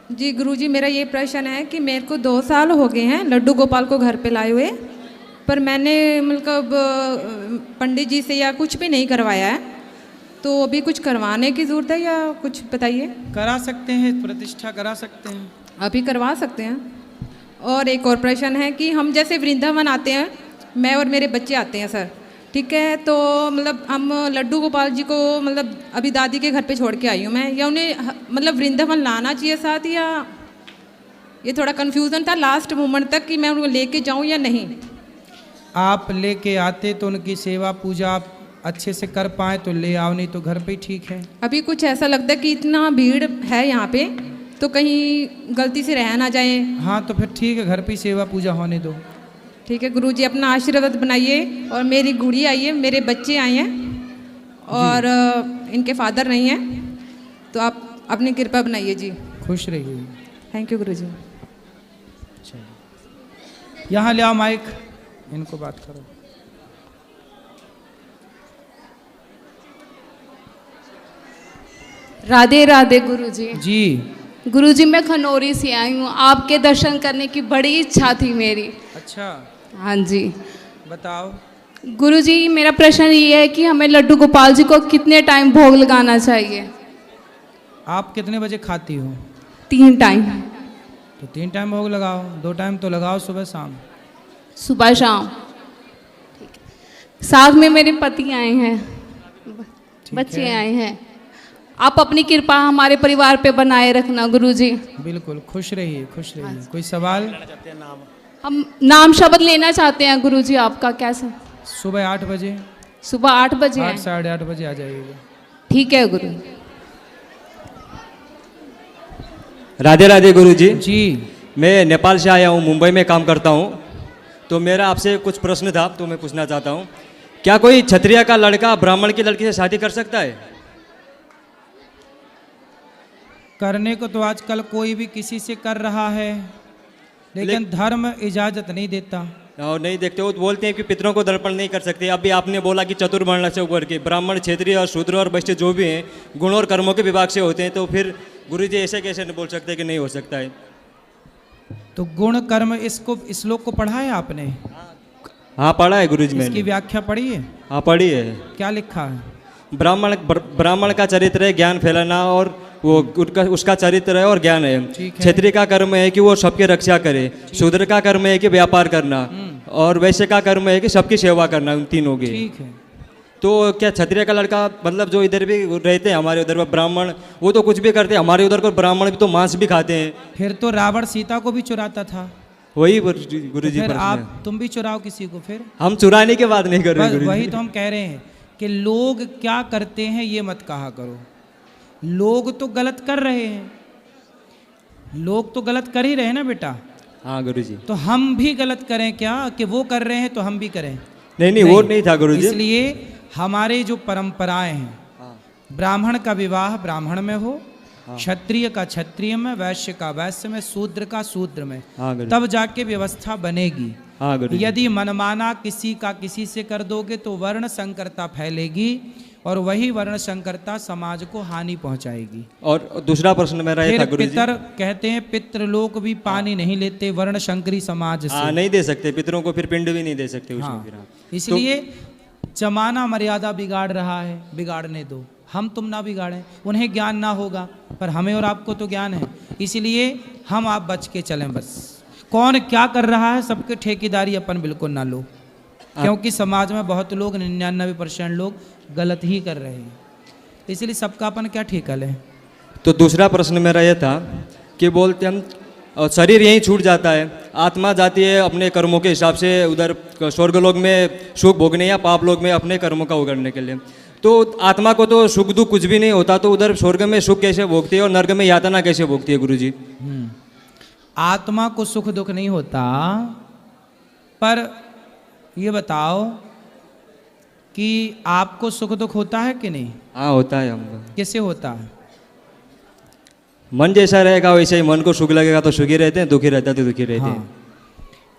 जी गुरुजी, मेरा ये प्रश्न है कि मेरे को 2 साल हो गए हैं लड्डू गोपाल को घर पे लाए हुए, पर मैंने मतलब पंडित जी से या कुछ भी नहीं करवाया है, तो अभी कुछ करवाने की ज़रूरत है या कुछ बताइए। करा सकते हैं, प्रतिष्ठा करा सकते हैं। अभी करवा सकते हैं। और एक और प्रश्न है कि हम जैसे वृंदावन आते हैं, मैं और मेरे बच्चे आते हैं सर, ठीक है, तो मतलब हम लड्डू गोपाल जी को मतलब अभी दादी के घर पे छोड़ के आई हूँ मैं, या उन्हें मतलब वृंदावन लाना चाहिए साथ, या ये थोड़ा कन्फ्यूज़न था लास्ट मोमेंट तक कि मैं उनको लेके जाऊँ या नहीं। आप लेके आते तो उनकी सेवा पूजा आप अच्छे से कर पाए तो ले आओ, नहीं तो घर पे ही ठीक है। अभी कुछ ऐसा लगता है कि इतना भीड़ है यहाँ पे, तो कहीं गलती से रह ना जाए। हाँ तो फिर ठीक है, घर पे ही सेवा पूजा होने दो। ठीक है गुरुजी, अपना आशीर्वाद बनाइए। और मेरी गुड़ी आई है, मेरे बच्चे आए हैं और इनके फादर नहीं हैं, तो आप अपनी कृपा बनाइए जी। खुश रहिए। थैंक यू गुरुजी। यहाँ ले आओ माइक, इनको बात करो। राधे राधे गुरुजी। जी गुरुजी, मैं खनौरी से आई हूँ, आपके दर्शन करने की बड़ी इच्छा थी मेरी। अच्छा, हाँ जी। बताओ। गुरुजी, मेरा प्रश्न ये है कि हमें लड्डू गोपाल जी को कितने टाइम भोग लगाना चाहिए? आप कितने बजे खाती हो? 3 टाइम। तो 3 टाइम भोग लगाओ, 2 टाइम तो लगाओ सुबह शाम। सुबह शाम, ठीक है। साथ में मेरे पति आए हैं, बच्चे आए हैं। आप अपनी कृपा हमारे परिवार पे बनाए रखना गुरुजी। बिल्कुल, खुश रहिए, खुश रहिए। कोई सवाल? हम नाम शब्द लेना चाहते हैं गुरुजी आपका, कैसे? सुबह 8 बजे। सुबह 8 बजे? 8 साढ़े 8 बजे आ जाइएगा। ठीक है गुरु। राधे राधे गुरुजी। जी, मैं नेपाल से आया हूँ, मुंबई में काम करता हूँ, तो मेरा आपसे कुछ प्रश्न था तो मैं पूछना चाहता हूँ। क्या कोई क्षत्रिय का लड़का ब्राह्मण की लड़की से शादी कर सकता है? करने को तो आजकल कोई भी किसी से कर रहा है, लेकिन धर्म इजाजत नहीं देता। और नहीं देखते हो, बोलते हैं कि पितरों को दर्पण नहीं कर सकते। अभी आपने बोला कि चतुर्वर्ण से ऊपर के ब्राह्मण, क्षत्रिय और शूद्र और वैश्य जो भी हैं गुण और कर्मों के विभाग से होते हैं, तो फिर गुरुजी ऐसे कैसे बोल सकते कि नहीं हो सकता है? तो गुण कर्म इसको, इस श्लोक को पढ़ा है आपने? हाँ पढ़ा है गुरुजी, इसकी मैंने। व्याख्या पढ़ी है? हाँ पढ़ी है। क्या लिखा है? ब्राह्मण का चरित्र है ज्ञान फैलाना, और वो उसका चरित्र है और ज्ञान है। ठीक है। क्षत्रिय का कर्म है कि वो सबकी रक्षा करे, शूद्र का कर्म है कि व्यापार करना, और वैश्य का कर्म है कि सबकी सेवा करना, उन तीनों के। ठीक है। तो क्या क्षत्रिय का लड़का, मतलब जो इधर भी रहते हैं हमारे उधर ब्राह्मण, वो तो कुछ भी करते हैं, हमारे उधर को ब्राह्मण भी तो मांस भी खाते हैं। फिर तो रावण सीता को भी चुराता था। वही गुरुजी फिर प्रश्न आप है। तुम भी चुराओ किसी को फिर। हम चुराने की बात नहीं कर रहे बस गुरुजी। वही तो हम कह रहे हैं कि लोग क्या करते हैं ये मत कहा करो। लोग तो गलत कर रहे हैं, लोग तो गलत कर ही रहे हैं ना बेटा। हाँ गुरुजी। तो हम भी गलत करें क्या कि वो कर रहे हैं तो हम भी करें? नहीं वो नहीं था गुरुजी। इसलिए हमारे जो परंपराएं हैं, ब्राह्मण का विवाह ब्राह्मण में हो, क्षत्रिय का क्षत्रिय में, वैश्य का वैश्य में, शूद्र का शूद्र में, तब जाके व्यवस्था बनेगी। यदि मनमाना किसी का किसी से कर दोगे तो वर्ण संकरता फैलेगी, और वही वर्ण संकरता समाज को हानि पहुंचाएगी। और दूसरा प्रश्न मेरा ये था गुरुजी। पितर कहते हैं पितृलोक भी पानी नहीं लेते वर्ण संकरी समाज से। नहीं दे सकते पितरों को, फिर पिंड भी नहीं दे सकते उसमें। हाँ, इसलिए जमाना मर्यादा बिगाड़ रहा है, बिगाड़ने दो, हम तुम ना बिगाड़ें। उन्हें ज्ञान ना होगा पर हमें और आपको तो ज्ञान है, इसलिए हम आप बच के चलें। बस कौन क्या कर रहा है सबके ठेकेदारी अपन बिल्कुल ना लो, क्योंकि समाज में बहुत लोग 99% लोग गलत ही कर रहे हैं, इसलिए सबका अपन क्या ठेका लें। तो दूसरा प्रश्न मेरा यह था कि बोलते हम शरीर यहीं छूट जाता है, आत्मा जाती है अपने कर्मों के हिसाब से उधर स्वर्गलोक में सुख भोगने या पाप लोक में अपने कर्मों का उगड़ने के लिए। तो आत्मा को तो सुख दुख कुछ भी नहीं होता, तो उधर स्वर्ग में सुख कैसे भोगती है और नर्क में यातना कैसे भोगती है गुरुजी? आत्मा को सुख दुख नहीं होता, पर ये बताओ कि आपको सुख दुख होता है कि नहीं? हाँ होता है हमको। कैसे होता है? मन जैसा रहेगा वैसे ही, मन को सुख लगेगा तो सुखी रहते हैं, दुखी रहता है तो दुखी रहते हैं।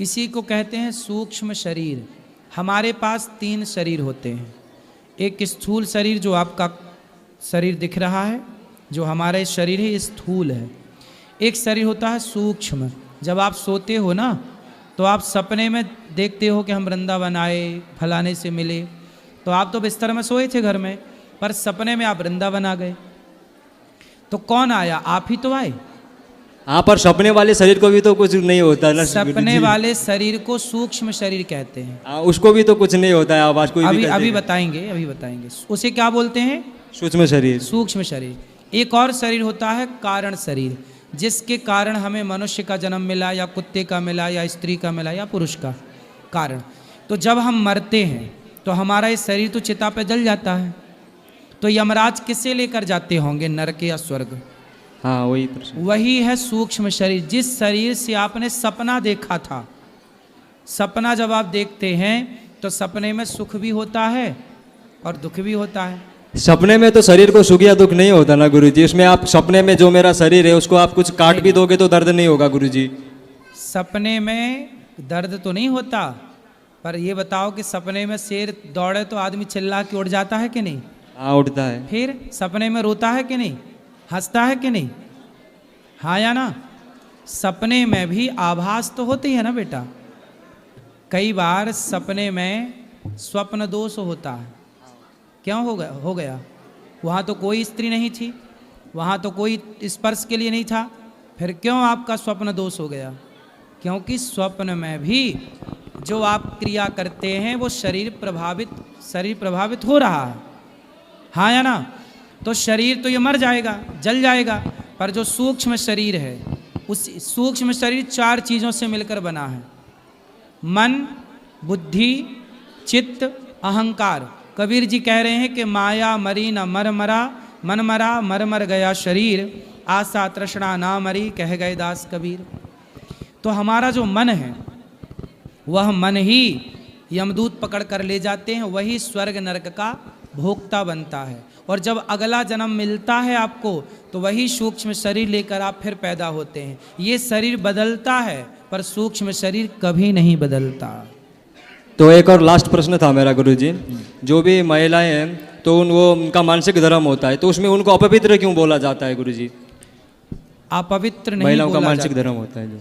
इसी को कहते हैं सूक्ष्म शरीर। हमारे पास 3 शरीर होते हैं। एक स्थूल शरीर जो आपका शरीर दिख रहा है, जो हमारा शरीर है, स्थूल है। एक शरीर होता है सूक्ष्म। जब आप सोते हो ना तो आप सपने में देखते हो कि हम वृंदावन आए, फलाने से मिले, तो आप तो बिस्तर में सोए थे घर में, पर सपने में आप वृंदावन आ गए। तो कौन आया? आप ही तो आए। हाँ, पर सपने वाले शरीर को भी तो कुछ नहीं होता ना सपने वाले शरीर को सूक्ष्म शरीर कहते हैं। हाँ, उसको भी तो कुछ नहीं होता है, आवाज कोई भी अभी बताएंगे उसे क्या बोलते हैं? सूक्ष्म शरीर। सूक्ष्म शरीर। एक और शरीर होता है कारण शरीर, जिसके कारण हमें मनुष्य का जन्म मिला, या कुत्ते का मिला, या स्त्री का मिला, या पुरुष का कारण। तो जब हम मरते हैं तो हमारा ये शरीर तो चिता पे जल जाता है, तो यमराज किसे लेकर जाते होंगे, नरक या स्वर्ग? हाँ, वही प्रश्न। वही है सूक्ष्म शरीर, जिस शरीर से आपने सपना देखा था। सपना जब आप देखते हैं तो सपने में सुख भी होता है और दुख भी होता है। सपने में तो शरीर को सुख या दुख नहीं होता ना गुरुजी। उसमें आप सपने में जो मेरा शरीर है उसको आप कुछ काट भी दोगे तो दर्द नहीं होगा गुरुजी। सपने में दर्द तो नहीं होता, पर ये बताओ कि सपने में शेर दौड़े तो आदमी चिल्ला के उड़ जाता है कि नहीं? हाँ, उठता है। फिर सपने में रोता है कि नहीं, हंसता है कि नहीं? हाँ या ना? सपने में भी आभास तो होती है ना बेटा। कई बार सपने में स्वप्न दोष होता है। क्यों हो गया? वहाँ तो कोई स्त्री नहीं थी, वहाँ तो कोई स्पर्श के लिए नहीं था, फिर क्यों आपका स्वप्न दोष हो गया? क्योंकि स्वप्न में भी जो आप क्रिया करते हैं वो शरीर प्रभावित हो रहा है। हाँ या ना? तो शरीर तो ये मर जाएगा, जल जाएगा, पर जो सूक्ष्म शरीर है, उस सूक्ष्म शरीर 4 चीज़ों से मिलकर बना है: मन, बुद्धि, चित्त, अहंकार। कबीर जी कह रहे हैं कि माया मरी न मर मरा, मन मरा मर मर गया शरीर, आशा तृष्णा ना मरी, कह गए दास कबीर। तो हमारा जो मन है वह मन ही यमदूत पकड़ कर ले जाते हैं, वही स्वर्ग नरक का भोक्ता बनता है। और जब अगला जन्म मिलता है आपको तो वही सूक्ष्म शरीर लेकर आप फिर पैदा होते हैं। ये शरीर बदलता है पर सूक्ष्म शरीर कभी नहीं बदलता। तो एक और लास्ट प्रश्न था मेरा गुरुजी। जो भी महिलाएं हैं तो उनका मानसिक धर्म होता है, तो उसमें उनको अपवित्र क्यों बोला जाता है गुरुजी? अपवित्र नहीं महिलाओं का बोला मानसिक जाता। धर्म होता है जो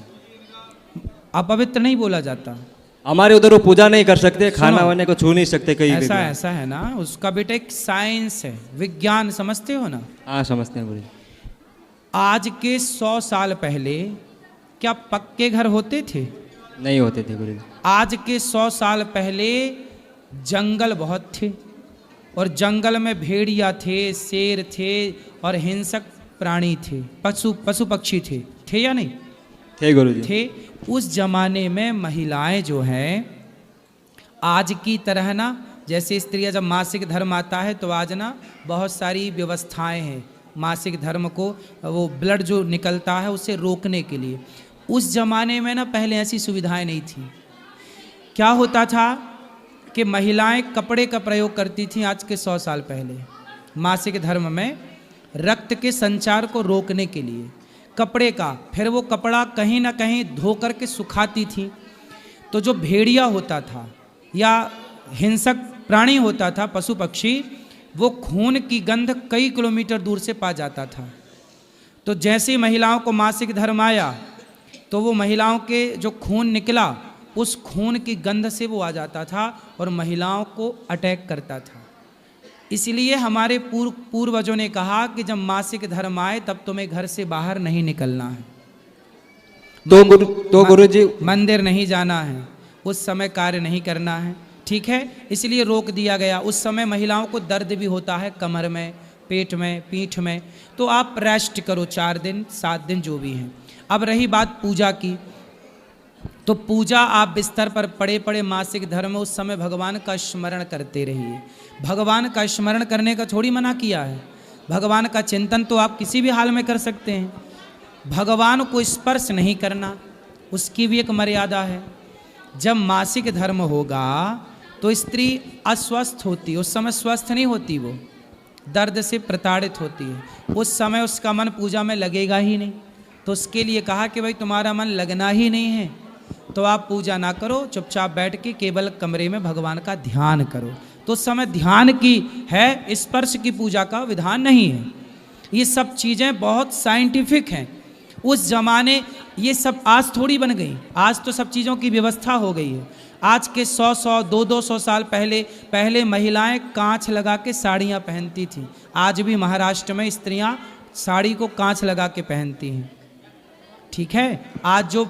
अपवित्र नहीं बोला जाता। हमारे उधर वो पूजा नहीं कर सकते, खाना वाने को छू नहीं सकते कहीं भी। ऐसा है ना, उसका बेटा एक साइंस है, विज्ञान, समझते हो ना? हाँ, समझते हैं गुरुजी। आज के 100 साल पहले क्या पक्के घर होते थे? नहीं होते थे गुरुजी। आज के 100 साल पहले जंगल बहुत थे, और जंगल में भेड़िया थे, शेर थे, और हिंसक प्राणी थे, पशु पक्षी थे या नहीं थे गुरुजी? थे। उस जमाने में महिलाएं जो हैं आज की तरह ना, जैसे स्त्रियां जब मासिक धर्म आता है तो आज ना बहुत सारी व्यवस्थाएं हैं मासिक धर्म को, वो ब्लड जो निकलता है उसे रोकने के लिए। उस जमाने में ना पहले ऐसी सुविधाएं नहीं थी। क्या होता था कि महिलाएं कपड़े का प्रयोग करती थीं आज के 100 साल पहले मासिक धर्म में, रक्त के संचार को रोकने के लिए कपड़े का। फिर वो कपड़ा कहीं ना कहीं धो करके सुखाती थी, तो जो भेड़िया होता था या हिंसक प्राणी होता था, पशु पक्षी, वो खून की गंध कई किलोमीटर दूर से पा जाता था। तो जैसे ही महिलाओं को मासिक धर्म आया तो वो महिलाओं के जो खून निकला उस खून की गंध से वो आ जाता था और महिलाओं को अटैक करता था। इसलिए हमारे पूर्वजों ने कहा कि जब मासिक धर्म आए तब तुम्हें घर से बाहर नहीं निकलना है, तो गुरुजी मंदिर नहीं जाना है, उस समय कार्य नहीं करना है, ठीक है? इसलिए रोक दिया गया। उस समय महिलाओं को दर्द भी होता है कमर में, पेट में, पीठ में, तो आप रेस्ट करो 4 दिन 7 दिन जो भी हैं। अब रही बात पूजा की, तो पूजा आप बिस्तर पर पड़े पड़े मासिक धर्म, उस समय भगवान का स्मरण करते रहिए। भगवान का स्मरण करने का थोड़ी मना किया है, भगवान का चिंतन तो आप किसी भी हाल में कर सकते हैं। भगवान को स्पर्श नहीं करना, उसकी भी एक मर्यादा है। जब मासिक धर्म होगा तो स्त्री अस्वस्थ होती, उस समय स्वस्थ नहीं होती, वो दर्द से प्रताड़ित होती है। उस समय उसका मन पूजा में लगेगा ही नहीं। तो उसके लिए कहा कि भाई तुम्हारा मन लगना ही नहीं है तो आप पूजा ना करो, चुपचाप बैठ के केवल कमरे में भगवान का ध्यान करो। तो उस समय ध्यान की है, स्पर्श की पूजा का विधान नहीं है। ये सब चीज़ें बहुत साइंटिफिक हैं उस जमाने ये सब आज थोड़ी बन गई, आज तो सब चीज़ों की व्यवस्था हो गई है। आज के 100 200 साल पहले महिलाएं कांच लगा के साड़ियाँ पहनती थी। आज भी महाराष्ट्र में स्त्रियाँ साड़ी को कांच लगा के पहनती हैं। ठीक है, आज जो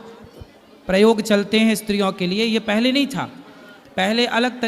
प्रयोग चलते हैं स्त्रियों के लिए, ये पहले नहीं था। पहले अलग